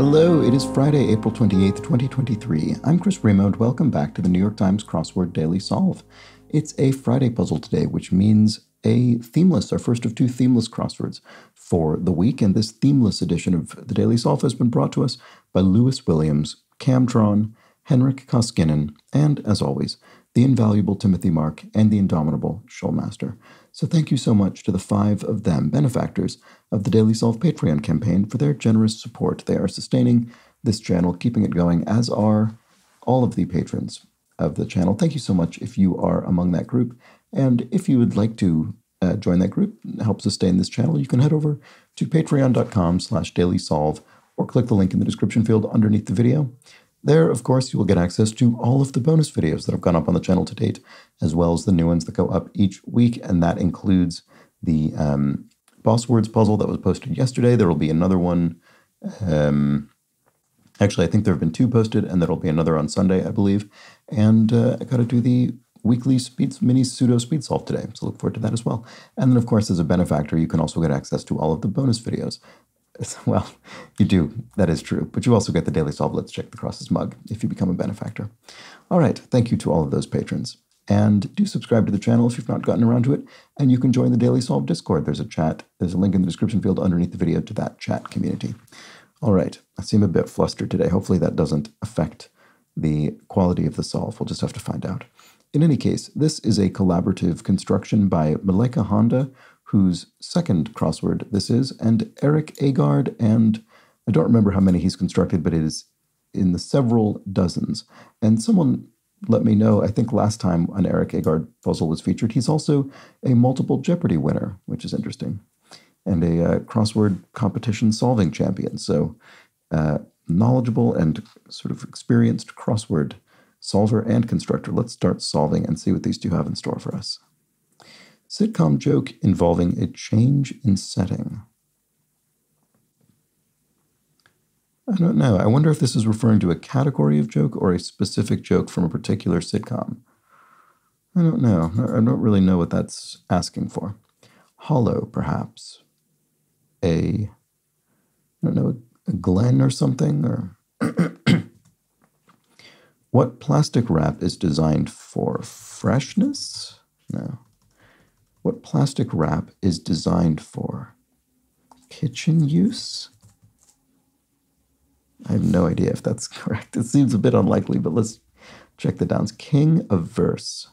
Hello, it is Friday, April 28th, 2023. I'm Chris Remo, and welcome back to the New York Times Crossword Daily Solve. It's a Friday puzzle today, which means our first of two themeless crosswords for the week, and this themeless edition of the Daily Solve has been brought to us by Lewis Williams, Camtron, Henrik Koskinen, and, as always, the invaluable Timothy Mark and the indomitable Schulmaster. So thank you so much to the five of them, benefactors of the Daily Solve Patreon campaign, for their generous support. They are sustaining this channel, keeping it going, as are all of the patrons of the channel. Thank you so much if you are among that group. And if you would like to join that group, help sustain this channel, you can head over to patreon.com/dailysolve or click the link in the description field underneath the video. There, of course, you will get access to all of the bonus videos that have gone up on the channel to date, as well as the new ones that go up each week, and that includes the Boss Words puzzle that was posted yesterday. There will be another one. Actually, I think there have been two posted, and there will be another on Sunday, I believe. And I got to do the weekly mini pseudo speed solve today, so look forward to that as well. And then, of course, as a benefactor, you can also get access to all of the bonus videos. Well, you do. That is true. But you also get the Daily Solve Let's Check the Crosses mug if you become a benefactor. All right. Thank you to all of those patrons. And do subscribe to the channel if you've not gotten around to it. And you can join the Daily Solve Discord. There's a chat. There's a link in the description field underneath the video to that chat community. All right. I seem a bit flustered today. Hopefully that doesn't affect the quality of the solve. We'll just have to find out. In any case, this is a collaborative construction by Maleka Honda, whose second crossword this is, and Eric Agard, and I don't remember how many he's constructed, but it is in the several dozens. And someone let me know, I think last time an Eric Agard puzzle was featured, he's also a multiple Jeopardy winner, which is interesting, and a crossword competition solving champion. So knowledgeable and sort of experienced crossword solver and constructor. Let's start solving and see what these two have in store for us. Sitcom joke involving a change in setting. I don't know. I wonder if this is referring to a category of joke or a specific joke from a particular sitcom. I don't know. I don't really know what that's asking for. Hollow, perhaps. I don't know, a Glen or something? Or what plastic wrap is designed for? Freshness? No. What plastic wrap is designed for? Kitchen use? I have no idea if that's correct. It seems a bit unlikely, but let's check the downs. King of verse.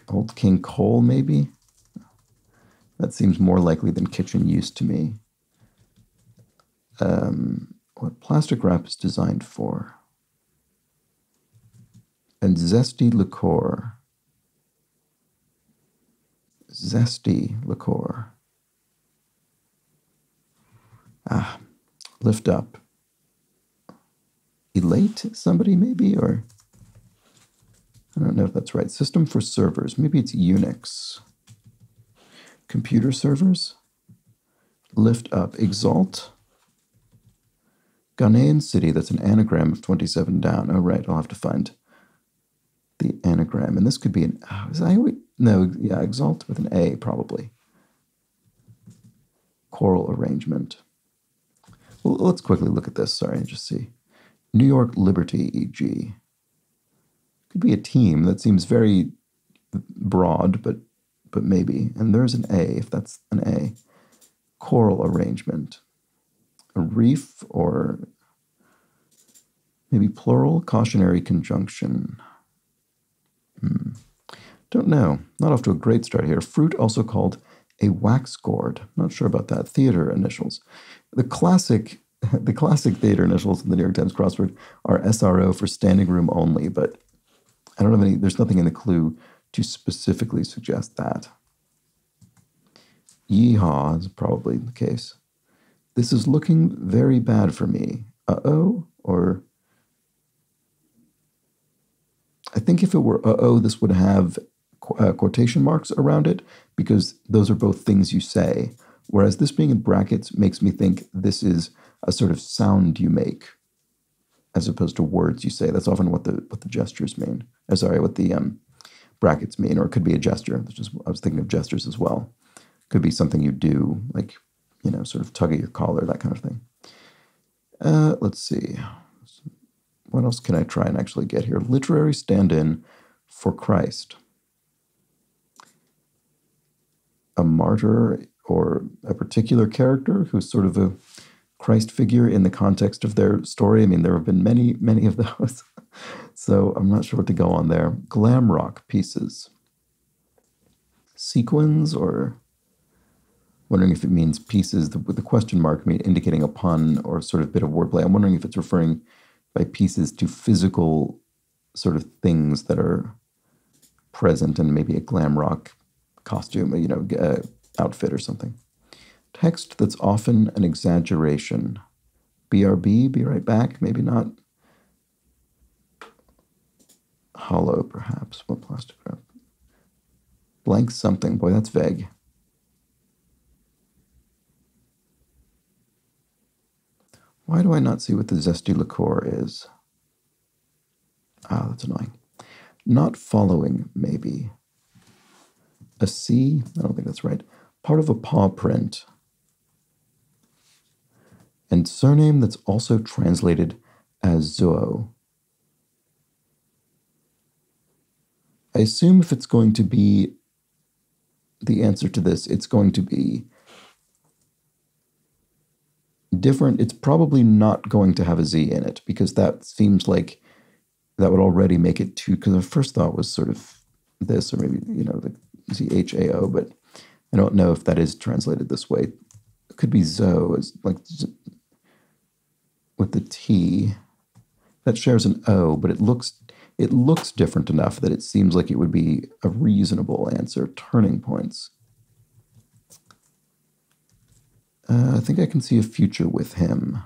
Old King Cole, maybe? That seems more likely than kitchen use to me. What plastic wrap is designed for? And zesty liqueur. Zesty liqueur. Lift up. Elate somebody maybe, or I don't know if that's right. System for servers. Maybe it's Unix. Computer servers. Lift up. Exalt. Ghanaian city. That's an anagram of 27 down. Oh, right. I'll have to find the anagram. And this could be an... exalt with an A, probably. Choral arrangement. Well, let's quickly look at this. Sorry, just see. New York Liberty, e.g. Could be a team. That seems very broad, but maybe. And there's an A, if that's an A. Choral arrangement. A reef, or maybe plural. Cautionary conjunction. Don't know. Not off to a great start here. Fruit, also called a wax gourd. Not sure about that. Theater initials. The classic theater initials in the New York Times crossword are SRO for standing room only, but I don't have any, there's nothing in the clue to specifically suggest that. Yeehaw is probably the case. This is looking very bad for me. Uh-oh, or I think if it were uh-oh, this would have quotation marks around it, because those are both things you say, whereas this being in brackets makes me think this is a sort of sound you make as opposed to words you say. That's often what the gestures mean. What the brackets mean, or it could be a gesture. I was thinking of gestures as well. Could be something you do, like, sort of tug at your collar, that kind of thing. Let's see. What else can I try and actually get here? Literary stand-in for Christ. A martyr or a particular character who's sort of a Christ figure in the context of their story. I mean, there have been many, many of those. So I'm not sure what to go on there. Glam rock pieces. Sequins, or wondering if it means pieces with the question mark indicating a pun or sort of bit of wordplay. I'm wondering if it's referring by pieces to physical sort of things that are present in maybe a glam rock costume, outfit or something. Text that's often an exaggeration. BRB, be right back, maybe not. Hollow, perhaps. What plastic wrap? Blank something. Boy, that's vague. Why do I not see what the zesty liqueur is? Ah, that's annoying. Not following, maybe. A C? I don't think that's right. Part of a paw print. And surname that's also translated as Zuo. I assume if it's going to be the answer to this, it's going to be different. It's probably not going to have a Z in it, because that seems like that would already make it too, because the first thought was sort of this, or maybe, the ZHAO, but I don't know if that is translated this way. It could be Zo, as like with the T. That shares an O, but it looks different enough that it seems like it would be a reasonable answer. Turning points. I think I can see a future with him.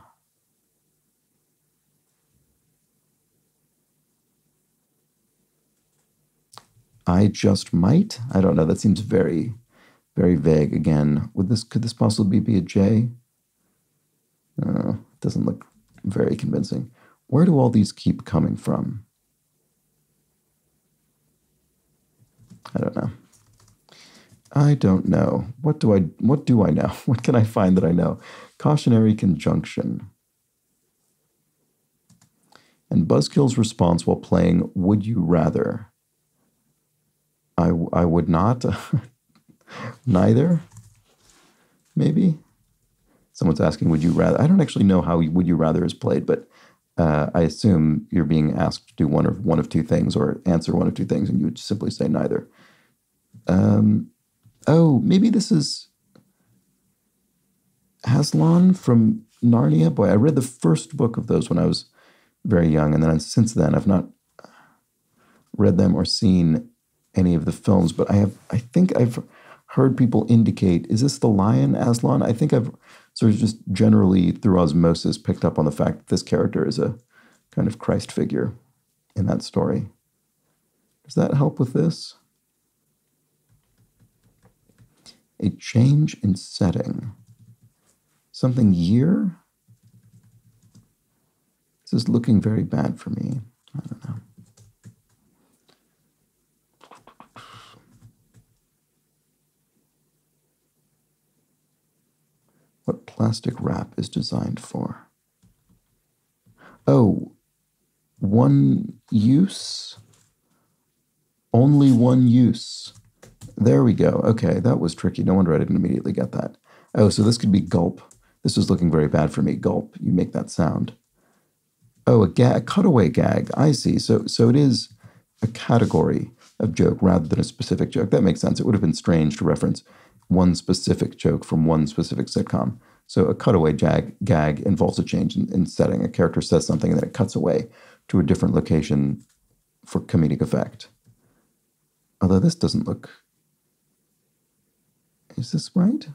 I just might? I don't know. That seems very, very vague again. Could this possibly be a J? It doesn't look very convincing. Where do all these keep coming from? I don't know. I don't know. What do I know? What can I find that I know? Cautionary conjunction. And Buzzkill's response while playing Would You Rather? I would not. Neither? Maybe? Someone's asking, would you rather? I don't actually know how Would You Rather is played, but I assume you're being asked to do one of two things or answer one of two things, and you would simply say neither. Oh, maybe this is Aslan from Narnia. Boy, I read the first book of those when I was very young, and then since then I've not read them or seen any of the films, but I think I've heard people indicate, is this the lion, Aslan? I think I've sort of just generally through osmosis picked up on the fact that this character is a kind of Christ figure in that story. Does that help with this? A change in setting. Something year? This is looking very bad for me. I don't know. What plastic wrap is designed for? Oh, one use? Only one use. There we go. Okay, that was tricky. No wonder I didn't immediately get that. Oh, so this could be gulp. This is looking very bad for me. Gulp. You make that sound. Oh, a cutaway gag. I see. So it is a category of joke rather than a specific joke. That makes sense. It would have been strange to reference one specific joke from one specific sitcom. So a cutaway gag involves a change in setting. A character says something and then it cuts away to a different location for comedic effect. Although this doesn't look... Is this right?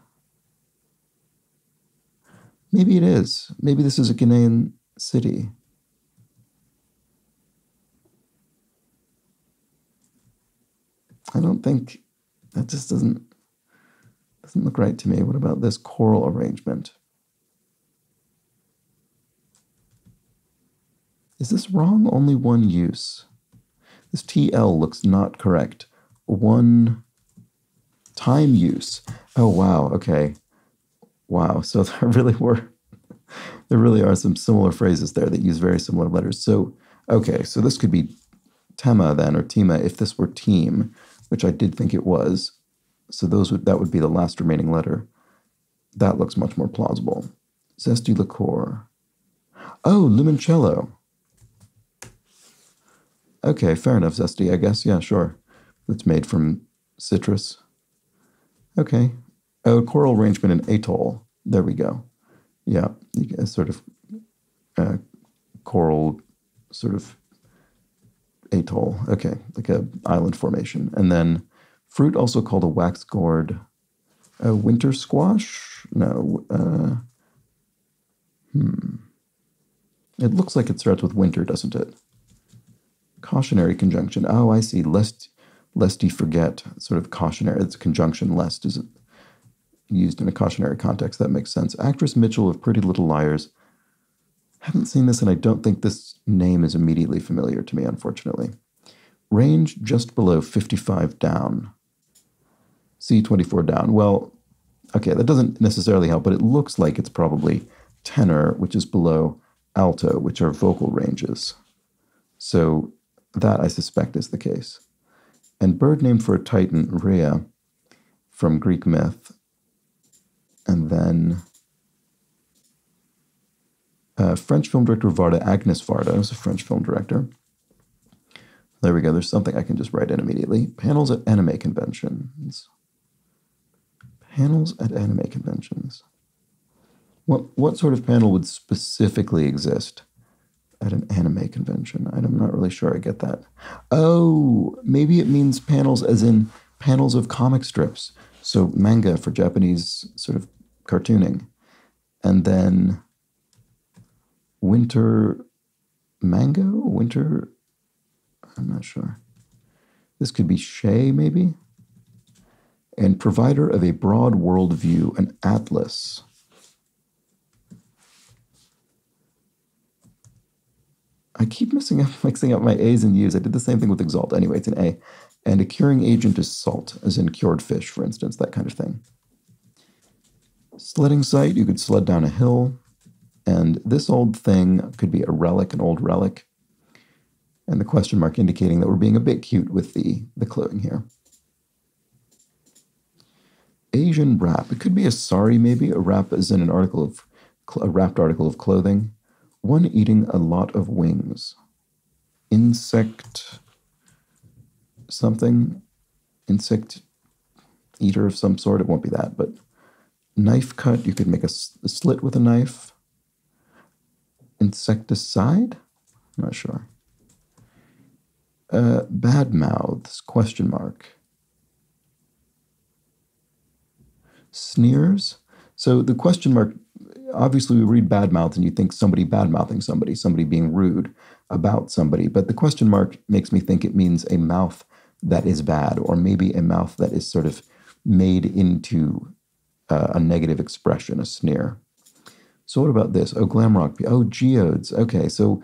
Maybe it is. Maybe this is a Ghanaian city. I don't think... That just doesn't look right to me. What about this choral arrangement? Is this wrong? Only one use. This TL looks not correct. One time use. Oh, wow. Okay. Wow. So there really were There really are some similar phrases there that use very similar letters. So, okay, so this could be tema then, or tema, if this were team, which I did think it was. So that would be the last remaining letter. That looks much more plausible. Zesty liqueur. Oh, limoncello. Okay, fair enough, zesty, I guess. Yeah, sure. It's made from citrus. Okay. Oh, choral arrangement in atoll. There we go. Yeah, a sort of coral sort of atoll. Okay, like a island formation. And then fruit also called a wax gourd. Winter squash? No. It looks like it starts with winter, doesn't it? Cautionary conjunction. Oh, I see. Lest ye forget. Sort of cautionary. It's a conjunction. Lest is used in a cautionary context. That makes sense. Actress Mitchell of Pretty Little Liars. Haven't seen this, and I don't think this name is immediately familiar to me, unfortunately. Range just below 55 down. C24 down. Well, okay, that doesn't necessarily help, but it looks like it's probably tenor, which is below alto, which are vocal ranges. So that, I suspect, is the case. And bird name for a titan, Rhea, from Greek myth. And then French film director Varda, Agnes Varda, was a French film director. There we go. There's something I can just write in immediately. Panels at anime conventions. Panels at anime conventions. What sort of panel would specifically exist at an anime convention? I'm not really sure I get that. Oh, maybe it means panels as in panels of comic strips. So manga for Japanese sort of cartooning. And then winter mango? Winter, I'm not sure. This could be Shay, maybe? And provider of a broad worldview, an atlas. I keep mixing up my A's and U's. I did the same thing with exalt. Anyway, it's an A. And a curing agent is salt, as in cured fish, for instance, that kind of thing. Sledding site, you could sled down a hill. And this old thing could be a relic, an old relic. And the question mark indicating that we're being a bit cute with the clothing here. Asian wrap. It could be a sari, maybe. A wrap is in a wrapped article of clothing. One eating a lot of wings. Insect something. Insect eater of some sort. It won't be that, but knife cut. You could make a slit with a knife. Insecticide? I'm not sure. Bad mouths, question mark. Sneers? So the question mark, obviously we read bad mouth and you think somebody bad-mouthing somebody being rude about somebody, but the question mark makes me think it means a mouth that is bad, or maybe a mouth that is sort of made into a negative expression, a sneer. So what about this? Oh, glam rock. Oh, geodes. Okay, so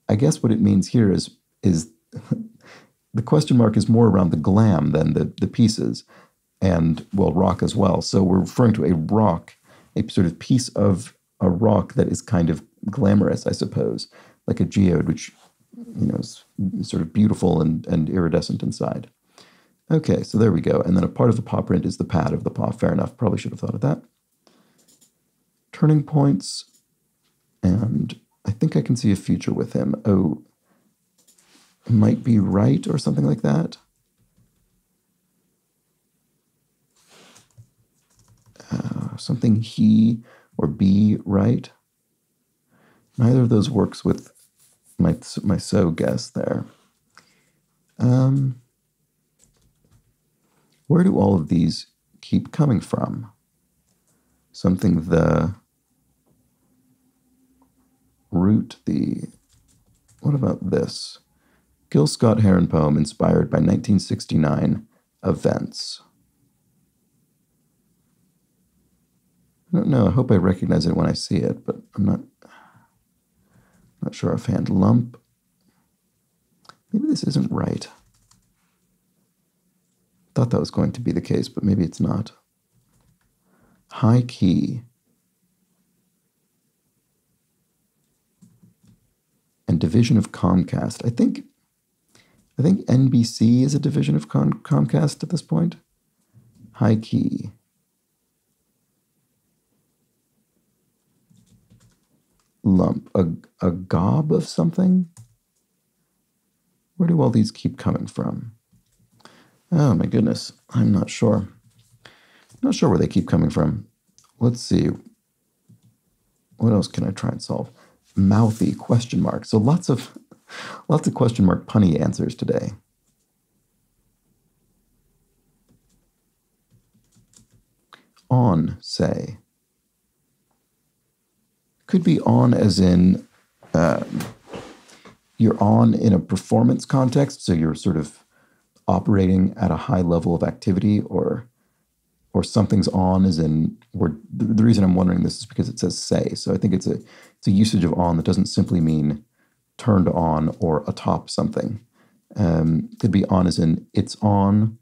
I guess what it means here is the question mark is more around the glam than the pieces, and, well, rock as well. So we're referring to a rock, a sort of piece of a rock that is kind of glamorous, I suppose, like a geode, which, you know, is sort of beautiful and iridescent inside. Okay, so there we go. And then a part of the paw print is the pad of the paw. Fair enough. Probably should have thought of that. Turning points, and I think I can see a future with him. Oh, might be right or something like that. Something he or be right. Neither of those works with my so guess there. Where do all of these keep coming from? Something the root, what about this? Gil Scott Heron poem inspired by 1969 events. I don't know. I hope I recognize it when I see it, but I'm not sure offhand. Lump. Maybe this isn't right. Thought that was going to be the case, but maybe it's not. High key. and division of Comcast. I think NBC is a division of Comcast at this point. High key. Lump. A gob of something? Where do all these keep coming from? Oh my goodness. I'm not sure. Not sure where they keep coming from. Let's see. What else can I try and solve? Mouthy, question mark. So lots of question mark punny answers today. On, say. Could be on as in you're on in a performance context, so you're sort of operating at a high level of activity, or something's on as in, the reason I'm wondering this is because it says say. So I think it's a usage of on that doesn't simply mean turned on or atop something. Could be on as in it's on,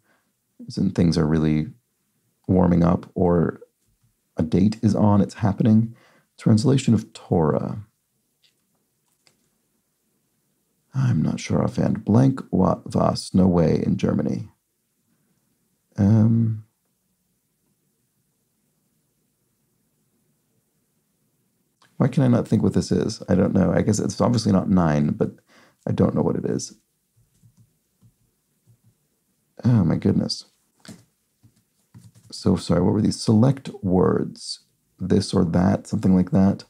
as in things are really warming up, or a date is on, it's happening. Translation of Torah. I'm not sure offhand. Blank was, no way in Germany. Why can I not think what this is? I don't know. I guess it's obviously not 9, but I don't know what it is. Oh my goodness. So sorry, what were these? Select words. This or that, something like that.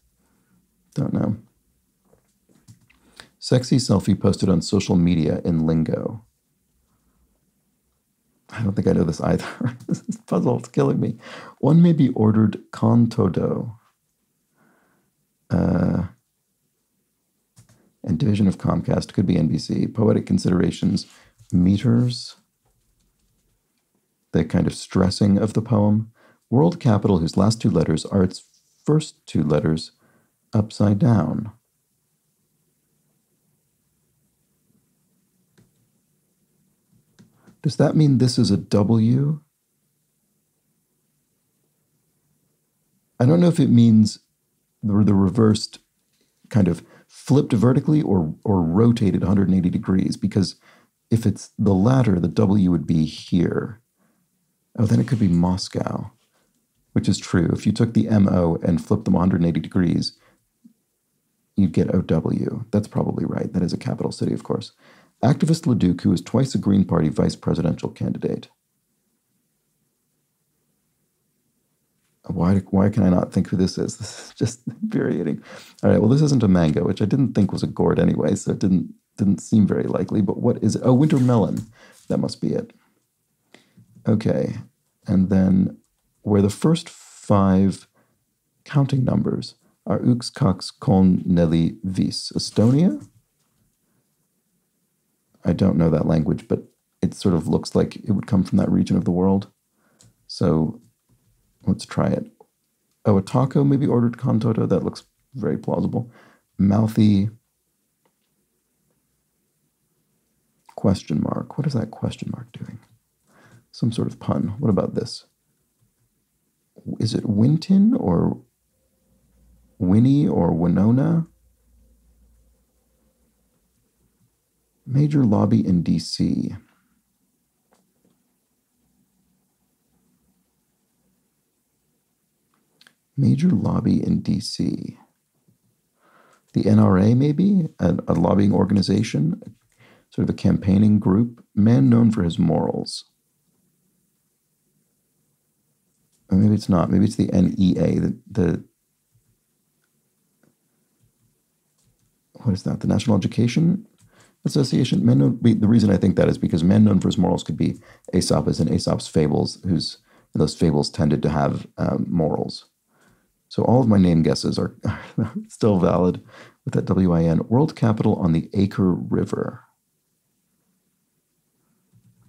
Don't know. Sexy selfie posted on social media in lingo. I don't think I know this either. This puzzle is killing me. One may be ordered con todo. And division of Comcast could be NBC. Poetic considerations, meters. The kind of stressing of the poem. World capital whose last 2 letters are its first 2 letters upside down. Does that mean this is a W? I don't know if it means the reversed, kind of flipped vertically or rotated 180 degrees, because if it's the latter, the W would be here. Oh, then it could be Moscow, which is true. If you took the MO and flipped them 180 degrees, you'd get OW. That's probably right. That is a capital city, of course. Activist Leduc, who is twice a Green Party vice presidential candidate. Why can I not think who this is? This is just infuriating. All right, well, this isn't a mango, which I didn't think was a gourd anyway, so it didn't seem very likely. But what is it? Oh, winter melon. That must be it. Okay, and then where the first 5 counting numbers are Ux, Cox, Koln, Nelly, Vis. Estonia? I don't know that language, but it sort of looks like it would come from that region of the world. So let's try it. Oh, a taco maybe ordered con todo. That looks very plausible. Mouthy question mark. What is that question mark doing? Some sort of pun. What about this? Is it Winton or Winnie or Winona? Major lobby in D.C. Major lobby in D.C. The NRA, maybe? A lobbying organization? Sort of a campaigning group? Man known for his morals. Or maybe it's not. Maybe it's the NEA, what is that? The National Education Association? The reason I think that is because man known for his morals could be Aesop, as in Aesop's fables, those fables tended to have morals. So all of my name guesses are still valid with that WIN. World capital on the Acre River.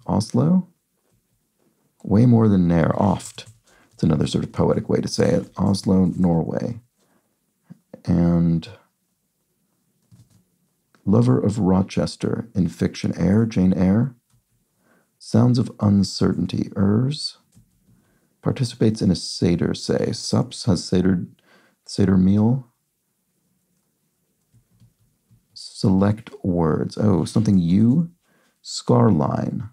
Oslo? Way more than Nair. Oft. It's another sort of poetic way to say it. Oslo, Norway. And Lover of Rochester in fiction. Eyre, Jane Eyre. Sounds of uncertainty. Ers. Participates in a Seder, say. Sups has Seder meal. Select words. Oh, something you, Scar line.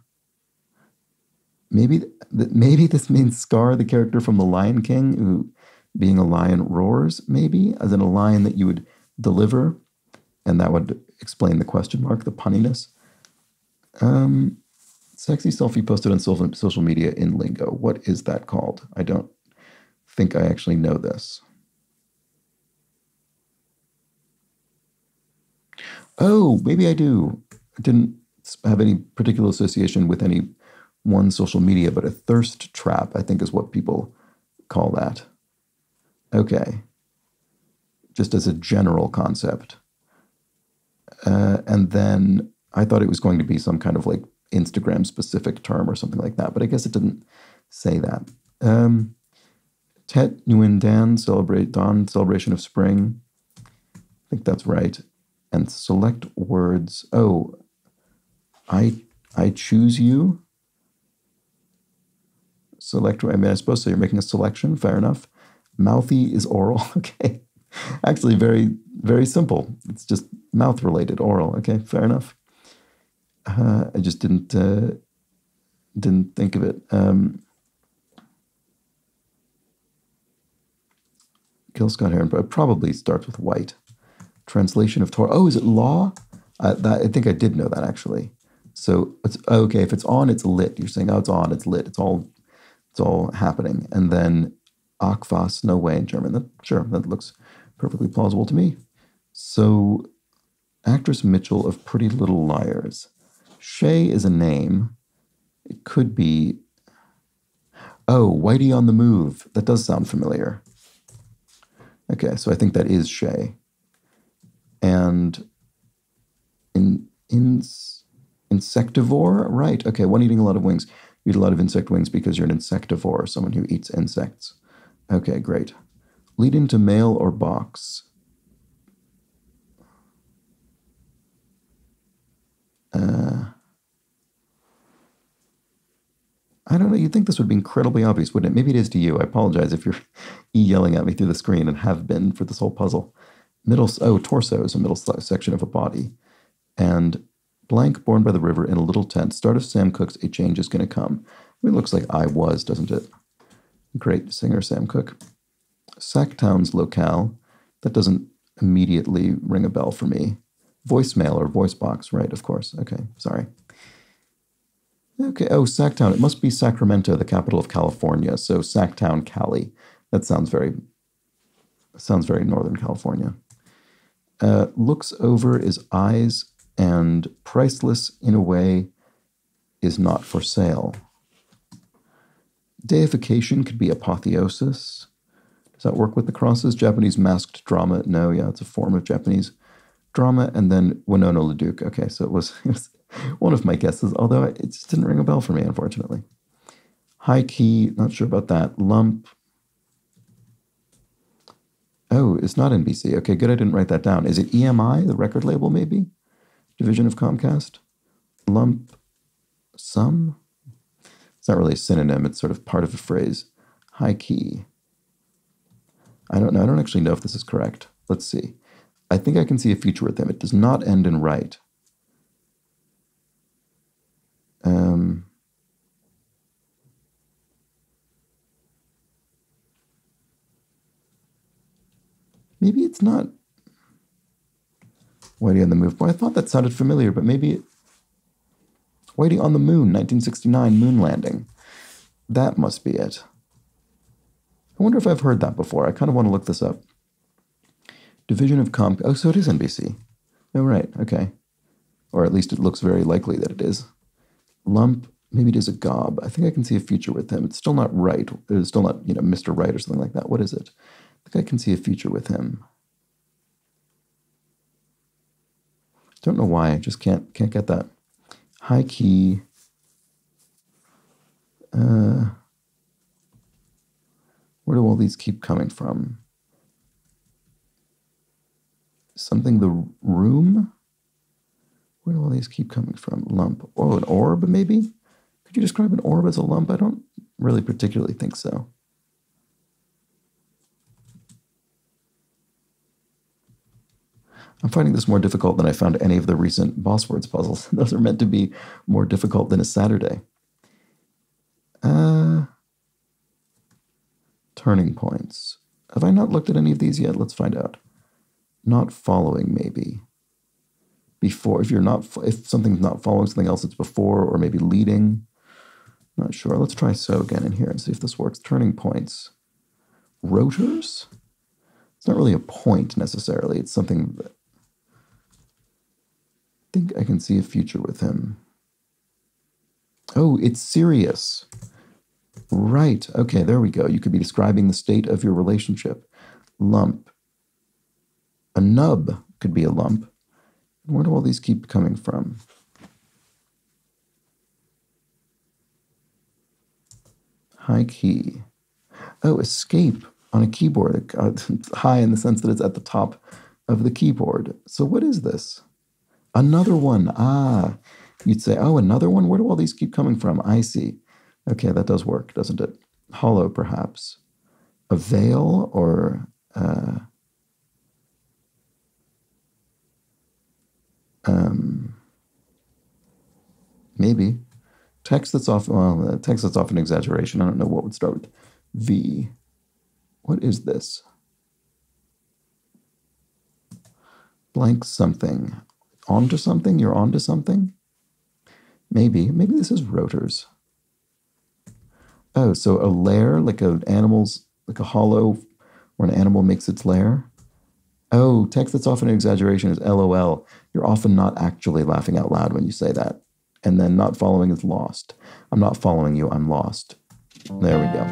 Maybe this means Scar, the character from The Lion King, who, being a lion, roars, maybe, as in a line that you would deliver, and that would explain the question mark, the punniness. Sexy selfie posted on social media in lingo. What is that called? I don't think I actually know this. Oh, maybe I do. I didn't have any particular association with any one social media, but a thirst trap, I think, is what people call that. Okay. Just as a general concept. And then I thought it was going to be some kind of like Instagram specific term or something like that, but I guess it didn't say that. Tet Nguyen Dan, celebration of spring. I think that's right. And select words. Oh, I choose you. Select, I mean, I suppose so you're making a selection, fair enough. Mouthy is oral, okay. Actually, very, very simple. It's just mouth related, oral, okay, fair enough. I just didn't think of it. Kill Scott Heron, but it probably starts with white. Translation of Torah. Oh, is it law? I think I did know that actually. So it's okay. If it's on, it's lit. You're saying, oh, it's on, it's lit. It's all happening. And then Akvas, no way in German. Sure, that looks perfectly plausible to me. So actress Mitchell of Pretty Little Liars. Shay is a name. It could be, oh, Whitey on the Move. That does sound familiar. Okay, so I think that is Shay. And insectivore, right? Okay, one eating a lot of wings. You eat a lot of insect wings because you're an insectivore, someone who eats insects. Okay, great. Lead into mail or box. I don't know. You'd think this would be incredibly obvious, wouldn't it? Maybe it is to you. I apologize if you're yelling at me through the screen and have been for this whole puzzle. Torso is a middle section of a body. And blank, born by the river in a little tent. Start of Sam Cooke's A Change Is Gonna Come. It looks like I Was, doesn't it? Great singer, Sam Cooke. Sacktown's locale. That doesn't immediately ring a bell for me. Voicemail or voice box, right? Of course. Okay, sorry. Okay, oh, Sacktown. It must be Sacramento, the capital of California. So Sacktown, Cali. That sounds very Northern California. Looks over is eyes, and priceless in a way is not for sale. Deification could be apotheosis. Does that work with the crosses? Japanese masked drama? No, yeah, it's a form of Japanese drama. And then Winona LaDuke. Okay, so it was one of my guesses, although it just didn't ring a bell for me, unfortunately. High key, not sure about that. Lump. Oh, it's not NBC. Okay, good, I didn't write that down. Is it EMI, the record label, maybe? Division of Comcast? Lump sum? It's not really a synonym, it's sort of part of a phrase. High key. I don't know. I don't actually know if this is correct. Let's see. I think I can see a future with them. It does not end in right. Maybe it's not Whitey on the Move. Boy, I thought that sounded familiar, but maybe Whitey on the Moon, 1969 moon landing. That must be it. I wonder if I've heard that before. I kind of want to look this up. Division of Comp. Oh, so it is NBC. Oh, right. Okay. Or at least it looks very likely that it is. Lump. Maybe it is a gob. I think I can see a future with him. It's still not right. It's still not, Mr. Right or something like that. What is it? I think I can see a future with him. Don't know why. I just can't get that. High key. Where do all these keep coming from? Something the room? Where do all these keep coming from? Lump. Oh, an orb, maybe? Could you describe an orb as a lump? I don't really particularly think so. I'm finding this more difficult than I found any of the recent boss words puzzles. Those are meant to be more difficult than a Saturday. Turning points. Have I not looked at any of these yet? Let's find out. Not following, maybe. Before, if something's not following something else, it's before, or maybe leading. Not sure. Let's try so again in here and see if this works. Turning points. Rotors? It's not really a point necessarily. It's something that I think I can see a future with him. Oh, it's serious. Right. Okay, there we go. You could be describing the state of your relationship. Lump. A nub could be a lump. Where do all these keep coming from? High key. Oh, escape on a keyboard. High in the sense that it's at the top of the keyboard. So what is this? Another one. Ah, you'd say, oh, another one? Where do all these keep coming from? I see. Okay, that does work, doesn't it? Hollow, perhaps. A veil or... maybe. Text that's often an exaggeration. I don't know what would start with V. What is this? Blank something. Onto something? You're onto something? Maybe. Maybe this is rotors. Oh, so a lair, like a hollow where an animal makes its lair? Oh, text that's often an exaggeration is LOL. You're often not actually laughing out loud when you say that. And then not following is lost. I'm not following you, I'm lost. There we go.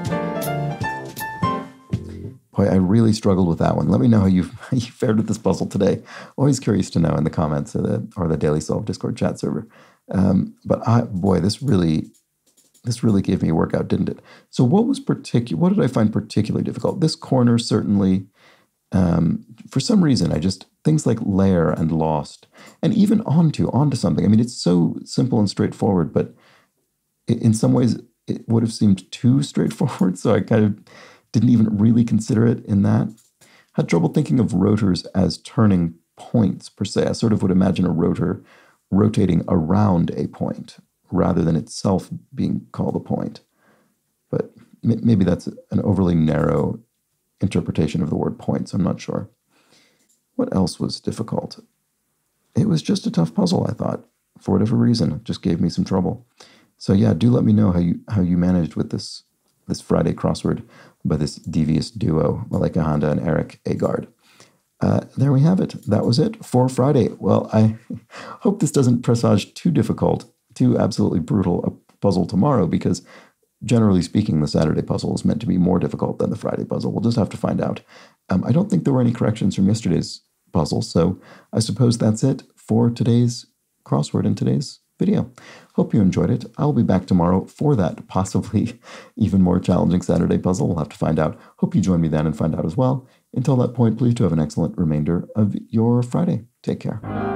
Boy, I really struggled with that one. Let me know how you fared with this puzzle today. Always curious to know in the comments or the Daily Solve Discord chat server. Boy, this really gave me a workout, didn't it? So what did I find particularly difficult? This corner certainly, for some reason, things like lair and lost, and even onto something. I mean, it's so simple and straightforward, but in some ways it would have seemed too straightforward. So I kind of didn't even really consider it in that. Had trouble thinking of rotors as turning points per se. I sort of would imagine a rotor rotating around a point rather than itself being called a point. But maybe that's an overly narrow interpretation of the word points. I'm not sure. What else was difficult? It was just a tough puzzle, I thought. For whatever reason, it just gave me some trouble. So yeah, do let me know how you managed with this Friday crossword by this devious duo, Malika Honda and Eric Agard. There we have it. That was it for Friday. Well, I hope this doesn't presage too difficult, too absolutely brutal a puzzle tomorrow, because generally speaking, the Saturday puzzle is meant to be more difficult than the Friday puzzle. We'll just have to find out. I don't think there were any corrections from yesterday's puzzle, so I suppose that's it for today's crossword in today's video. Hope you enjoyed it. I'll be back tomorrow for that possibly even more challenging Saturday puzzle. We'll have to find out. Hope you join me then and find out as well. Until that point, please do have an excellent remainder of your Friday. Take care.